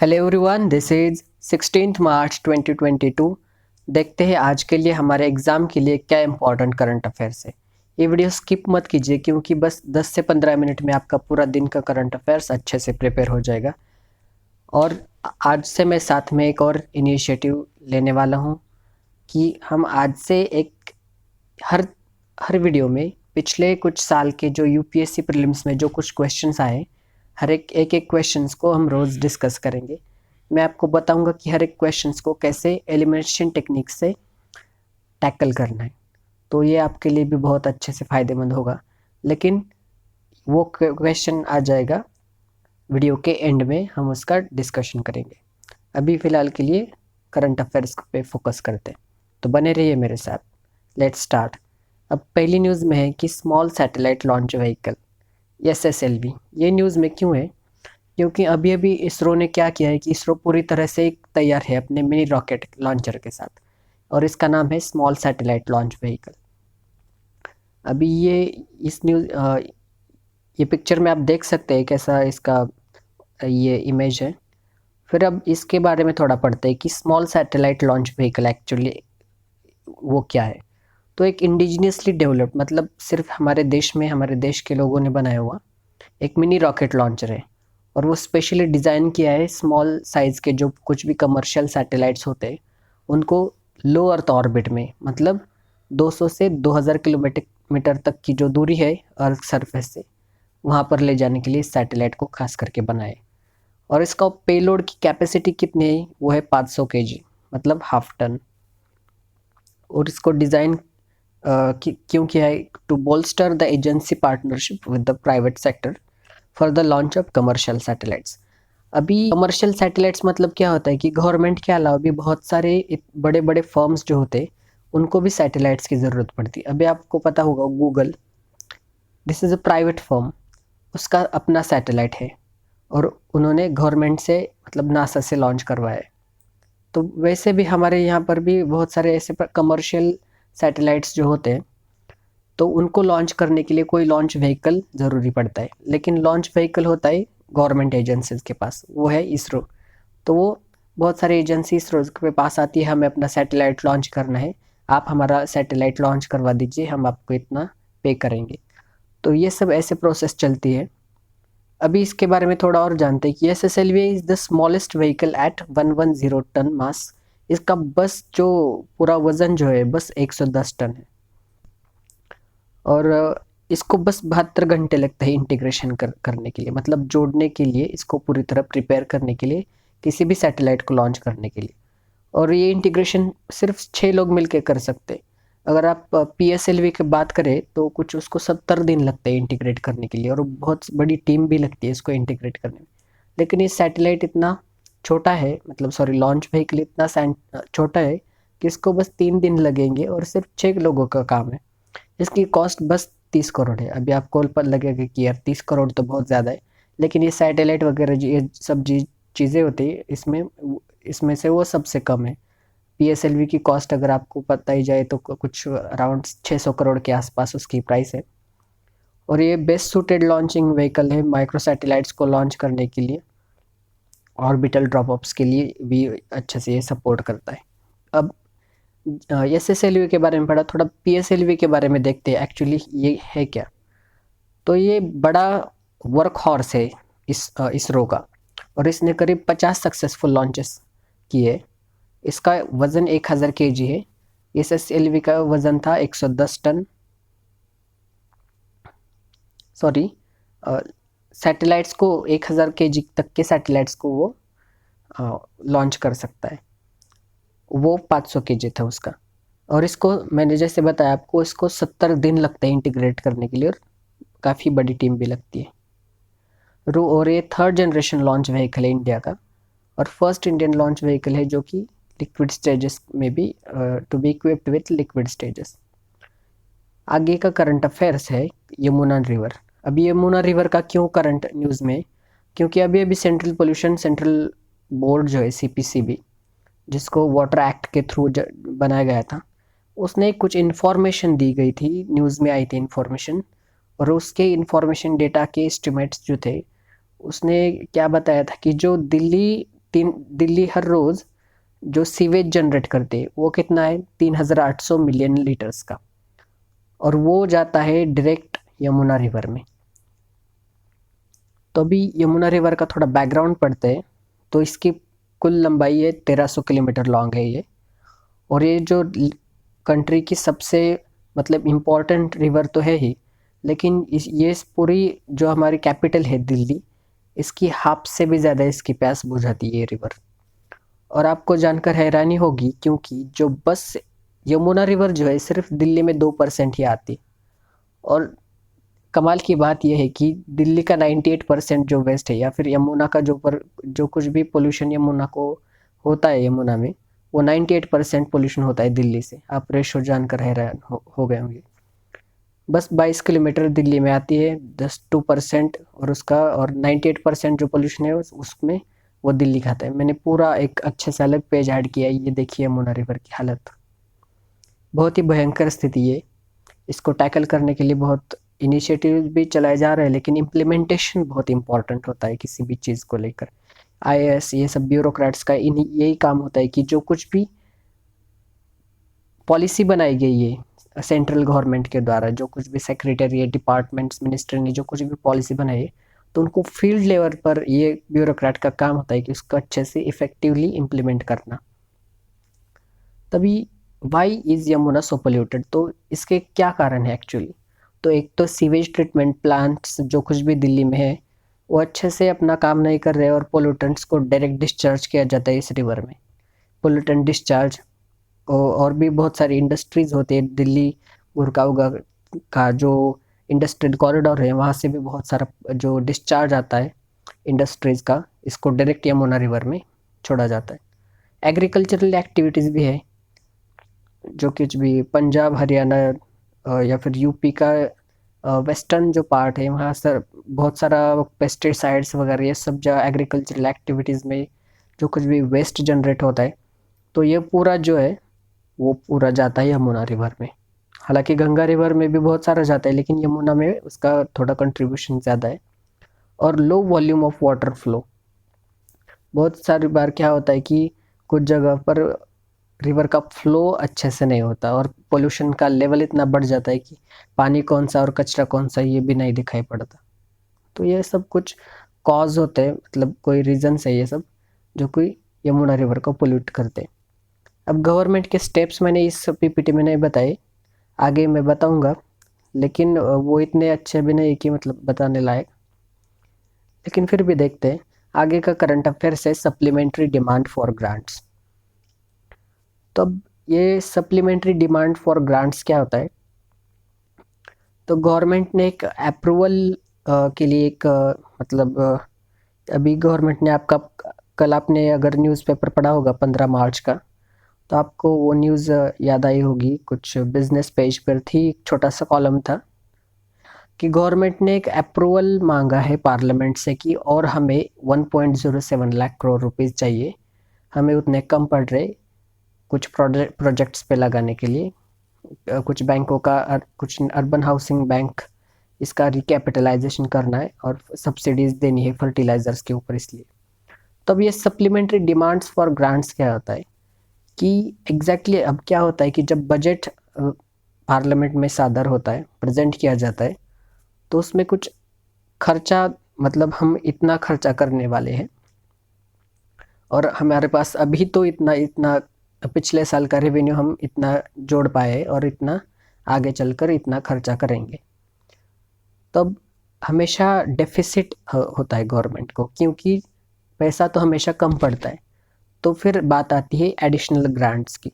Hello everyone, this is 16 मार्च 2022। देखते हैं आज के लिए हमारे एग्ज़ाम के लिए क्या इंपॉर्टेंट करंट अफेयर्स है। ये वीडियो स्किप मत कीजिए क्योंकि बस 10 से 15 मिनट में आपका पूरा दिन का करंट अफेयर्स अच्छे से प्रिपेयर हो जाएगा। और आज से मैं साथ में एक और इनिशिएटिव लेने वाला हूँ कि हम आज से एक हर हर वीडियो में पिछले कुछ साल के जो यूपीएससी प्रीलिम्स में जो कुछ क्वेश्चंस आए, हर एक एक क्वेश्चंस को हम रोज़ डिस्कस करेंगे। मैं आपको बताऊंगा कि हर एक क्वेश्चंस को कैसे एलिमिनेशन टेक्निक से टैकल करना है। तो ये आपके लिए भी बहुत अच्छे से फ़ायदेमंद होगा। लेकिन वो क्वेश्चन आ जाएगा वीडियो के एंड में, हम उसका डिस्कशन करेंगे। अभी फ़िलहाल के लिए करंट अफेयर्स पे फोकस करते हैं, तो बने रहिए मेरे साथ। Let's start. अब पहली न्यूज़ में है कि small satellite launch vehicle SSLV। ये न्यूज़ में क्यों है? क्योंकि अभी अभी इसरो ने क्या किया है कि इसरो पूरी तरह से तैयार है अपने मिनी रॉकेट लॉन्चर के साथ, और इसका नाम है स्मॉल सैटेलाइट लॉन्च व्हीकल। अभी ये इस न्यूज़ ये पिक्चर में आप देख सकते हैं कैसा इसका ये इमेज है। फिर अब इसके बारे में थोड़ा पढ़ते हैं कि small satellite launch vehicle actually वो क्या है। तो एक इंडिजिनियसली डेवलप्ड, मतलब सिर्फ हमारे देश में हमारे देश के लोगों ने बनाया हुआ एक मिनी रॉकेट लॉन्चर है। और वो स्पेशली डिज़ाइन किया है स्मॉल साइज़ के जो कुछ भी कमर्शियल सैटेलाइट्स होते हैं उनको लो अर्थ ऑर्बिट में, मतलब 200 से 2000 किलोमीटर तक की जो दूरी है अर्थ सरफेस से, वहाँ पर ले जाने के लिए इस सैटेलाइट को खास करके बनाए। और इसका पेलोड की कैपेसिटी कितनी है? वो है 500 केजी, मतलब हाफ टन। और इसको डिज़ाइन क्यों किया है? To bolster the agency partnership with the private sector for the launch of commercial satellites. अभी कमर्शियल सैटेलाइट्स मतलब क्या होता है कि गवर्नमेंट के अलावा भी बहुत सारे बड़े बड़े फर्म्स जो होते हैं उनको भी सैटेलाइट्स की ज़रूरत पड़ती है। अभी आपको पता होगा Google, this is a private firm, उसका अपना सैटेलाइट है और उन्होंने गवर्नमेंट से मतलब नासा से लॉन्च करवाया है। तो वैसे भी हमारे यहाँ पर भी बहुत सारे ऐसे कमर्शियल सैटेलाइट्स जो होते हैं तो उनको लॉन्च करने के लिए कोई लॉन्च व्हीकल ज़रूरी पड़ता है। लेकिन लॉन्च व्हीकल होता है गवर्नमेंट एजेंसीज के पास, वो है इसरो। तो वो बहुत सारी एजेंसी इसरो के पास आती है, हमें अपना सैटेलाइट लॉन्च करना है, आप हमारा सैटेलाइट लॉन्च करवा दीजिए, हम आपको इतना पे करेंगे। तो ये सब ऐसे प्रोसेस चलती है। अभी इसके बारे में थोड़ा और जानते हैं कि SSLV is the smallest vehicle at 110 ton mass. इसका बस जो पूरा वज़न जो है बस 110 टन है। और इसको बस 72 घंटे लगता है इंटीग्रेशन करने के लिए, मतलब जोड़ने के लिए, इसको पूरी तरह प्रिपेयर करने के लिए, किसी भी सैटेलाइट को लॉन्च करने के लिए। और ये इंटीग्रेशन सिर्फ 6 लोग मिलकर कर सकते हैं। अगर आप PSLV की बात करें तो कुछ उसको 70 दिन लगते हैं इंटीग्रेट करने के लिए, और बहुत बड़ी टीम भी लगती है इसको इंटीग्रेट करने में। लेकिन ये सैटेलाइट इतना छोटा है, मतलब सॉरी लॉन्च व्हीकल इतना छोटा है कि इसको बस 3 दिन लगेंगे और सिर्फ 6 लोगों का काम है। इसकी कॉस्ट बस 30 करोड़ है। अभी आपको पर लगेगा कि यार 30 करोड़ तो बहुत ज़्यादा है, लेकिन ये सैटेलाइट वगैरह ये सब चीज़ें होती है इसमें, इसमें से वो सबसे कम है। PSLV की कॉस्ट अगर आपको पता ही जाए तो कुछ अराउंड 600 करोड़ के आसपास उसकी प्राइस है। और ये बेस्ट सूटेड लॉन्चिंग व्हीकल है माइक्रो सैटेलाइट्स को लॉन्च करने के लिए, ऑर्बिटल ड्रॉपअप्स के लिए भी अच्छे से ये सपोर्ट करता है। अब SSLV के बारे में पढ़ा, थोड़ा PSLV के बारे में देखते हैं एक्चुअली ये है क्या। तो ये बड़ा वर्क हॉर्स है इसरो का, और इसने करीब 50 सक्सेसफुल लॉन्चेस किए। इसका वज़न 1000 केजी है। SSLV का वज़न था 110 टन। सॉरी, सैटेलाइट्स को 1000 केजी तक के सैटेलाइट्स को वो लॉन्च कर सकता है। वो 500 केजी था उसका। और इसको मैंने जैसे बताया आपको, इसको 70 दिन लगते हैं इंटीग्रेट करने के लिए, और काफ़ी बड़ी टीम भी लगती है। और ये 3rd जनरेशन लॉन्च व्हीकल है इंडिया का, और फर्स्ट इंडियन लॉन्च व्हीकल है जो कि लिक्विड स्टेजेस में भी, to be equipped with liquid stages. आगे का करंट अफेयर्स है यमुना रिवर। अभी यमुना रिवर का क्यों करंट न्यूज़ में? क्योंकि अभी अभी सेंट्रल बोर्ड जो है CPCB, जिसको वाटर एक्ट के थ्रू बनाया गया था, उसने कुछ इन्फॉर्मेशन दी गई थी, न्यूज़ में आई थी इन्फॉर्मेशन। और उसके इन्फॉर्मेशन डेटा के एस्टिमेट्स जो थे, उसने क्या बताया था कि जो दिल्ली दिल्ली हर रोज़ जो सीवेज जनरेट करते हैं वो कितना है, 3800 मिलियन लीटर्स का, और वो जाता है डायरेक्ट यमुना रिवर में। तो अभी यमुना रिवर का थोड़ा बैकग्राउंड पढ़ते हैं। तो इसकी कुल लंबाई है 1300 किलोमीटर लॉन्ग है ये, और ये जो कंट्री की सबसे मतलब इम्पोर्टेंट रिवर तो है ही, लेकिन ये पूरी जो हमारी कैपिटल है दिल्ली, इसकी हाफ से भी ज़्यादा इसकी प्यास बुझाती है ये रिवर। और आपको जानकर हैरानी होगी क्योंकि जो बस यमुना रिवर जो है सिर्फ दिल्ली में 2% ही आती, और कमाल की बात यह है कि दिल्ली का 98% जो वेस्ट है, या फिर यमुना का जो कुछ भी पोल्यूशन यमुना को होता है यमुना में, वो 98% पोल्यूशन होता है दिल्ली से। आप रेशो जानकर हैरान हो गए होंगे। बस 22 किलोमीटर दिल्ली में आती है, 2%, और 98% जो पोल्यूशन है उसमें वो दिल्ली खाता है। मैंने पूरा एक अच्छे से अलग पेज ऐड किया है, ये देखिए यमुना रिवर की हालत, बहुत ही भयंकर स्थिति है। इसको टैकल करने के लिए बहुत इनिशिएटिव भी चलाए जा रहे हैं, लेकिन इम्प्लीमेंटेशन बहुत इंपॉर्टेंट होता है किसी भी चीज़ को लेकर। आईएएस ये सब ब्यूरोक्रेट्स का यही काम होता है कि जो कुछ भी पॉलिसी बनाई गई है सेंट्रल गवर्नमेंट के द्वारा, जो कुछ भी सेक्रेटरी डिपार्टमेंट्स मिनिस्टर ने जो कुछ भी पॉलिसी बनाई है, तो उनको फील्ड लेवल पर ये ब्यूरोक्रेट का काम होता है कि उसको अच्छे से इफेक्टिवली इम्प्लीमेंट करना। तभी why is Yamuna so polluted, तो इसके क्या कारण है एक्चुअली। तो एक तो सीवेज ट्रीटमेंट प्लांट्स जो कुछ भी दिल्ली में है वो अच्छे से अपना काम नहीं कर रहे, और पोल्यूटेंट्स को डायरेक्ट डिस्चार्ज किया जाता है इस रिवर में। पोल्यूटेंट डिस्चार्ज, और भी बहुत सारी इंडस्ट्रीज़ होती है दिल्ली गुड़गांव का जो इंडस्ट्रियल कॉरिडोर है, वहाँ से भी बहुत सारा जो डिस्चार्ज आता है इंडस्ट्रीज़ का, इसको डायरेक्ट यमुना रिवर में छोड़ा जाता है। एग्रीकल्चरल एक्टिविटीज़ भी है, जो कुछ भी पंजाब हरियाणा या फिर यूपी का वेस्टर्न जो पार्ट है, वहाँ सर बहुत सारा पेस्टिसाइड्स वगैरह ये सब जो एग्रीकल्चरल एक्टिविटीज़ में जो कुछ भी वेस्ट जनरेट होता है, तो ये पूरा जो है वो पूरा जाता है यमुना रिवर में। हालांकि गंगा रिवर में भी बहुत सारा जाता है, लेकिन यमुना में उसका थोड़ा कंट्रीब्यूशन ज़्यादा है। और low volume of water flow, बहुत सारी बार क्या होता है कि कुछ जगह पर रिवर का फ्लो अच्छे से नहीं होता, और पोल्यूशन का लेवल इतना बढ़ जाता है कि पानी कौन सा और कचरा कौन सा ये भी नहीं दिखाई पड़ता। तो ये सब कुछ कॉज होते हैं, मतलब कोई रीजन है ये सब जो कोई यमुना रिवर को पोल्यूट करते हैं। अब गवर्नमेंट के स्टेप्स मैंने इस पीपीटी में नहीं बताए, आगे मैं बताऊंगा, लेकिन वो इतने अच्छे भी नहीं कि मतलब बताने लायक, लेकिन फिर भी देखते हैं। आगे का करंट अफेयर्स है सप्लीमेंट्री डिमांड फॉर ग्रांट्स। तो अब ये सप्लीमेंट्री डिमांड फॉर ग्रांट्स क्या होता है। तो गवर्नमेंट ने एक अप्रूवल के लिए एक मतलब अभी गवर्नमेंट ने आपका, कल आपने अगर न्यूज़पेपर पढ़ा होगा 15 मार्च का, तो आपको वो न्यूज़ याद आई होगी। कुछ बिजनेस पेज पर थी, एक छोटा सा कॉलम था कि गवर्नमेंट ने एक अप्रूवल मांगा है पार्लियामेंट से कि और हमें 1.07 लाख करोड़ रुपीस चाहिए, हमें उतने कम पड़ रहे कुछ प्रोजेक्ट्स पे लगाने के लिए। कुछ बैंकों का, कुछ अर्बन हाउसिंग बैंक, इसका रिकैपिटलाइजेशन करना है और सब्सिडीज देनी है फर्टिलाइजर्स के ऊपर, इसलिए। तब ये सप्लीमेंट्री डिमांड्स फॉर ग्रांट्स क्या होता है कि एग्जैक्टली अब क्या होता है कि जब बजट पार्लियामेंट में सादर होता है, प्रेजेंट किया जाता है, तो उसमें कुछ खर्चा, मतलब हम इतना खर्चा करने वाले हैं और हमारे पास अभी तो इतना इतना पिछले साल का रेवेन्यू हम इतना जोड़ पाए और इतना आगे चलकर इतना खर्चा करेंगे, तब हमेशा डेफिसिट होता है गवर्नमेंट को, क्योंकि पैसा तो हमेशा कम पड़ता है। तो फिर बात आती है एडिशनल ग्रांट्स की।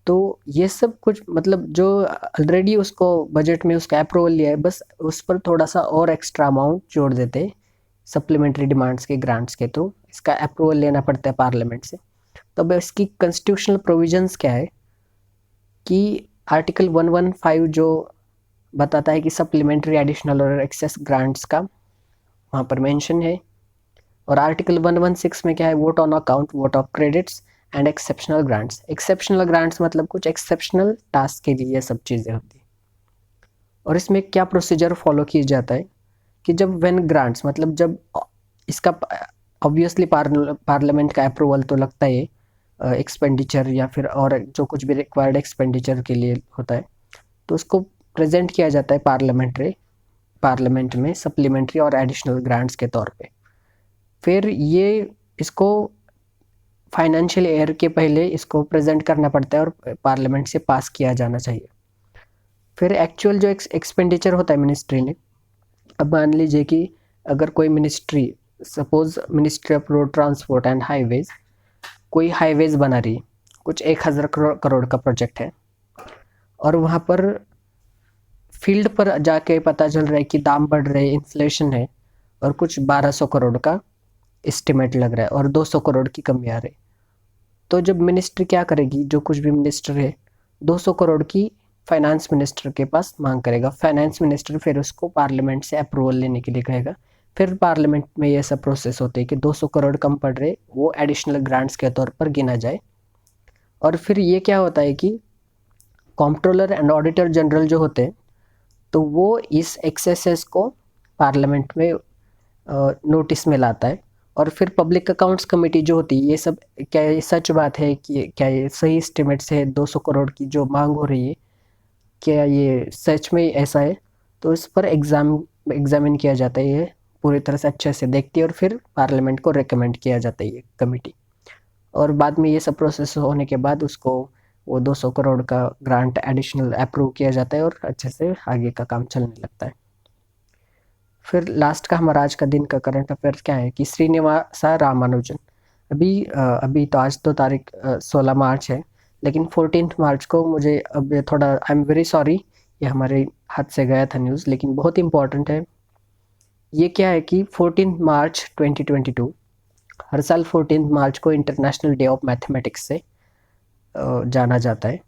तो ये सब कुछ मतलब जो ऑलरेडी उसको बजट में उसका अप्रूवल लिया है, बस उस पर थोड़ा सा और एक्स्ट्रा अमाउंट जोड़ देते सप्लीमेंट्री डिमांड्स के ग्रांट्स के थ्रू। इसका अप्रूवल लेना पड़ता है पार्लियामेंट से। तो अब इसकी कॉन्स्टिट्यूशनल प्रोविजंस क्या है कि आर्टिकल 115 जो बताता है कि सप्लीमेंट्री, एडिशनल और एक्सेस ग्रांट्स का वहाँ पर मेंशन है। और आर्टिकल 116 में क्या है, vote on account, vote of credits and exceptional grants. Exceptional grants मतलब कुछ एक्सेप्शनल टास्क के लिए ये सब चीज़ें होती है। और इसमें क्या प्रोसीजर फॉलो किया जाता है कि जब व्हेन ग्रांट्स, मतलब जब इसका ऑब्वियसली पार्लियामेंट का अप्रूवल तो लगता है एक्सपेंडिचर या फिर और जो कुछ भी रिक्वायर्ड एक्सपेंडिचर के लिए होता है, तो उसको प्रेजेंट किया जाता है पार्लियामेंट में सप्लीमेंट्री और एडिशनल ग्रांट्स के तौर पे। फिर ये इसको फाइनेंशियल ईयर के पहले इसको प्रेजेंट करना पड़ता है और पार्लियामेंट से पास किया जाना चाहिए। फिर एक्चुअल जो एक्सपेंडिचर होता है मिनिस्ट्री ने, अब मान लीजिए कि अगर कोई ministry, suppose ministry of road transport and highways, कोई हाईवेज बना रही है, कुछ 1000 करोड़ का प्रोजेक्ट है, और वहाँ पर फील्ड पर जाके पता चल रहा है कि दाम बढ़ रहे, इन्फ्लेशन है, और कुछ 1200 करोड़ का एस्टिमेट लग रहा है और 200 करोड़ की कमी आ रही। तो जब मिनिस्ट्री क्या करेगी, जो कुछ भी मिनिस्टर है 200 करोड़ की फाइनेंस मिनिस्टर के पास मांग करेगा। फाइनेंस मिनिस्टर फिर उसको पार्लियामेंट से अप्रूवल लेने के लिए कहेगा। फिर पार्लियामेंट में ये सब प्रोसेस होते हैं कि 200 करोड़ कम पड़ रहे, वो एडिशनल ग्रांट्स के तौर पर गिना जाए। और फिर ये क्या होता है कि कॉम्प्ट्रोलर एंड ऑडिटर जनरल जो होते हैं, तो वो इस एक्सेसेस को पार्लियामेंट में नोटिस में लाता है। और फिर पब्लिक अकाउंट्स कमेटी जो होती है, ये सब क्या ये सच बात है कि क्या ये सही एस्टिमेट से 200 करोड़ की जो मांग हो रही है, क्या ये सच में ऐसा है, तो इस पर एग्जामिन किया जाता है। ये पूरी तरह से अच्छे से देखती है और फिर पार्लियामेंट को रिकमेंड किया जाता है ये कमेटी। और बाद में ये सब प्रोसेस होने के बाद उसको वो 200 करोड़ का ग्रांट एडिशनल अप्रूव किया जाता है और अच्छे से आगे का काम चलने लगता है। फिर लास्ट का हमारा आज का दिन का करंट अफेयर क्या है कि श्रीनिवासा रामानुजन, अभी तो आज तो तारीख 16 मार्च है, लेकिन 14 मार्च को मुझे अब ये थोड़ा आई एम वेरी सॉरी, ये हमारे हाथ से गया था न्यूज़, लेकिन बहुत इंपॉर्टेंट है। ये क्या है कि 14 मार्च 2022, हर साल 14 मार्च को इंटरनेशनल डे ऑफ मैथमेटिक्स से जाना जाता है।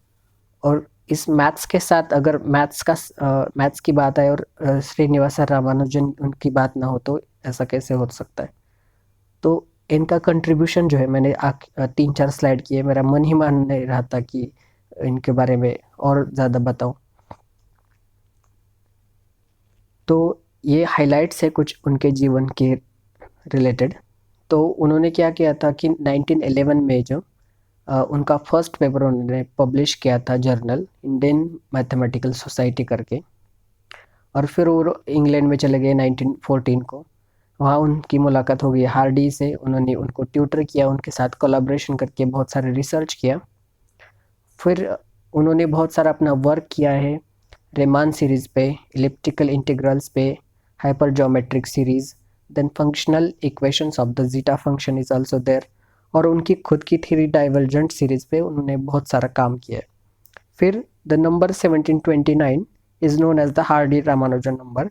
और इस मैथ्स के साथ अगर मैथ्स की बात आए और श्रीनिवासा रामानुजन उनकी बात ना हो तो ऐसा कैसे हो सकता है। तो इनका कंट्रीब्यूशन जो है, मैंने 3-4 स्लाइड किए, मेरा मन ही मान नहीं रहा था कि इनके बारे में और ज़्यादा बताऊं। तो ये हाइलाइट्स है कुछ उनके जीवन के रिलेटेड। तो उन्होंने क्या किया था कि 1911 में जो उनका फर्स्ट पेपर उन्होंने पब्लिश किया था जर्नल इंडियन मैथमेटिकल सोसाइटी करके, और फिर वो इंग्लैंड में चले गए 1914 को। वहाँ उनकी मुलाकात हो गई हार्डी से, उन्होंने उनको ट्यूटर किया, उनके साथ कोलैबोरेशन करके बहुत सारे रिसर्च किया। फिर उन्होंने बहुत सारा अपना वर्क किया है रेमान सीरीज़ पे, इलिप्टिकल इंटीग्रल्स पे, hypergeometric series, then functional equations of the zeta function is also there, और उनकी खुद की थ्री डाइवर्जेंट सीरीज़ पे उन्होंने बहुत सारा काम किया है। फिर the number 1729 is known as the Hardy Ramanujan number.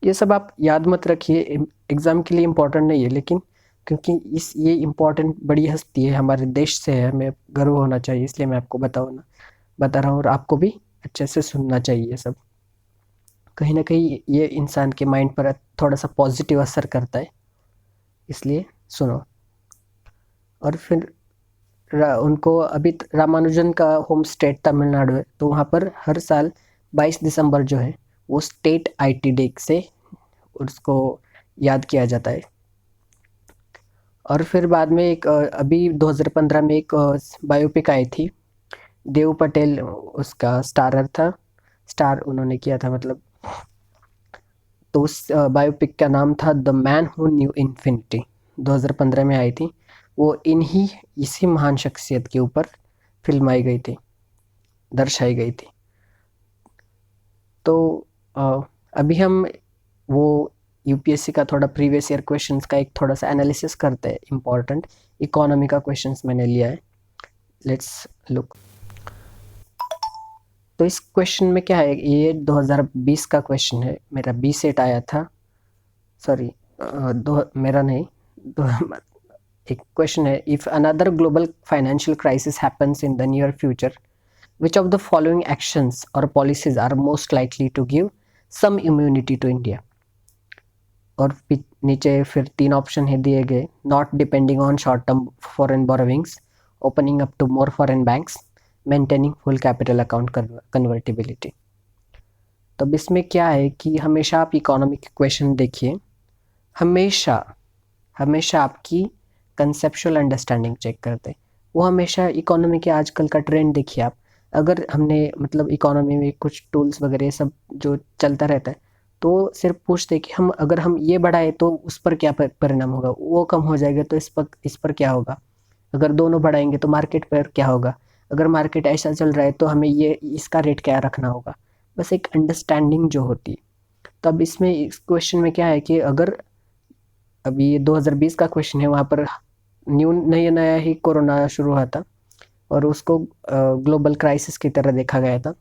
ये सब आप याद मत रखिए, एग्ज़ाम के लिए इम्पोर्टेंट नहीं है, लेकिन क्योंकि ये इम्पोर्टेंट बड़ी हस्ती है, हमारे देश से है, हमें गर्व होना चाहिए, इसलिए मैं आपको बता रहा हूँ, और आपको भी अच्छे से सुनना चाहिए ये सब। कहीं ना कहीं ये इंसान के माइंड पर थोड़ा सा पॉजिटिव असर करता है, इसलिए सुनो। और फिर उनको अभी रामानुजन का होम स्टेट तमिलनाडु है, तो वहाँ पर हर साल 22 दिसंबर जो है वो स्टेट आईटी डे से उसको याद किया जाता है। और फिर बाद में एक अभी 2015 में एक बायोपिक आई थी, देव पटेल उसका स्टारर था, स्टार उन्होंने किया था मतलब। तो उस बायोपिक का नाम था the man who knew infinity, 2015 में आई थी। वो इसी महान शख्सियत के ऊपर फिल्माई गई थी, दर्शाई गई थी। तो अभी हम वो यूपीएससी का थोड़ा प्रीवियस ईयर क्वेश्चंस का एक थोड़ा सा एनालिसिस करते हैं। इम्पॉर्टेंट इकोनॉमी का क्वेश्चंस मैंने लिया है, लेट्स लुक। तो इस क्वेश्चन में क्या है, ये 2020 का क्वेश्चन है, मेरा बी सेट आया था, सॉरी मेरा नहीं, एक क्वेश्चन है, if another global financial crisis happens in the near future, which of the following actions और policies are most likely to give some immunity to India. और नीचे फिर 3 ऑप्शन है दिए गए, not depending on short term foreign borrowings, opening up to more foreign banks, maintaining full capital account convertibility. तो अब इसमें क्या है कि हमेशा आप इकोनॉमिक क्वेश्चन देखिए, हमेशा हमेशा आपकी कंसेप्चुअल अंडरस्टैंडिंग चेक करते हैं। वो हमेशा इकोनॉमी के आजकल का ट्रेंड देखिए आप, अगर हमने मतलब इकोनॉमी में कुछ टूल्स वगैरह ये सब जो चलता रहता है, तो सिर्फ पूछते कि हम अगर हम ये बढ़ाए तो उस पर क्या परिणाम होगा, वो कम हो जाएगा तो इस पर क्या होगा, अगर दोनों बढ़ाएंगे तो मार्केट पर क्या होगा, अगर मार्केट ऐसा चल रहा है तो हमें ये इसका रेट क्या रखना होगा। बस एक अंडरस्टैंडिंग जो होती है। तो अब इसमें इस क्वेश्चन में क्या है कि अगर अभी ये 2020 का क्वेश्चन है, वहाँ पर न्यू नया नया ही कोरोना शुरू हुआ था और उसको ग्लोबल क्राइसिस की तरह देखा गया था।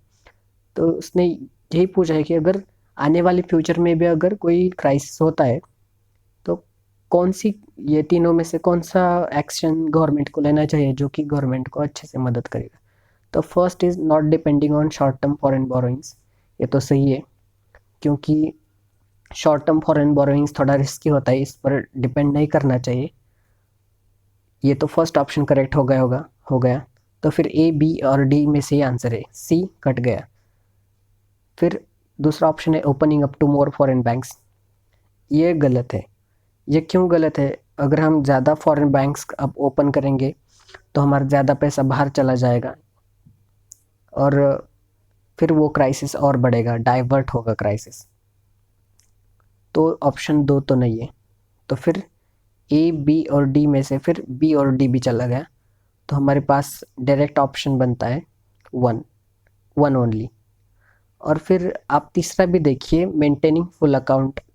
तो उसने यही पूछा है कि अगर आने वाले फ्यूचर में भी अगर कोई क्राइसिस होता है तो कौन सी ये तीनों में से कौन सा एक्शन गवर्नमेंट को लेना चाहिए जो कि गवर्नमेंट को अच्छे से मदद करेगा। तो first is not depending on short term foreign borrowings. ये तो सही है, क्योंकि शॉर्ट टर्म फॉरेन बोरोइंग्स थोड़ा रिस्की होता है, इस पर डिपेंड नहीं करना चाहिए। ये तो फर्स्ट ऑप्शन करेक्ट हो गया। तो फिर ए बी और डी में से आंसर है, सी कट गया। फिर दूसरा ऑप्शन है opening up to more foreign banks. ये गलत है। ये क्यों गलत है? अगर हम ज़्यादा फॉरेन बैंक्स अब ओपन करेंगे तो हमारा ज़्यादा पैसा बाहर चला जाएगा और फिर वो क्राइसिस और बढ़ेगा, डाइवर्ट होगा क्राइसिस। तो ऑप्शन 2 तो नहीं है। तो फिर ए बी और डी में से फिर बी और डी भी चला गया, तो हमारे पास डायरेक्ट ऑप्शन बनता है वन, वन ओनली। और फिर आप तीसरा भी देखिए, maintaining full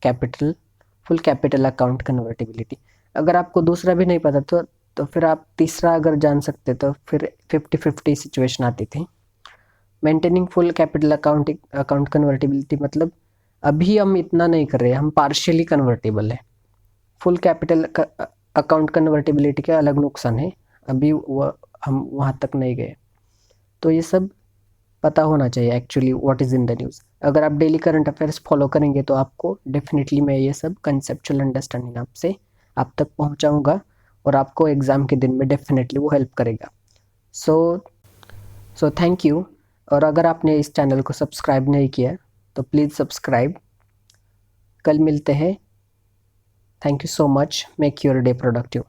capital account convertibility. अगर आपको दूसरा भी नहीं पता तो फिर आप तीसरा अगर जान सकते तो फिर 50-50 सिचुएशन आती थी। Maintaining full capital account convertibility मतलब अभी हम इतना नहीं कर रहे हैं, हम पार्शियली कन्वर्टेबल है। फुल कैपिटल अकाउंट कन्वर्टिबिलिटी के अलग नुकसान है, अभी हम वहाँ तक नहीं गए। तो ये सब पता होना चाहिए actually what is in the news. अगर आप डेली करंट अफेयर्स फॉलो करेंगे तो आपको डेफिनेटली मैं ये सब कंसेप्चुअल अंडरस्टैंडिंग आपसे आप तक पहुंचाऊंगा और आपको एग्ज़ाम के दिन में डेफिनेटली वो हेल्प करेगा। सो सो थैंक यू। और अगर आपने इस चैनल को सब्सक्राइब नहीं किया तो प्लीज़ सब्सक्राइब। कल मिलते हैं। Thank you so much. Make your day productive.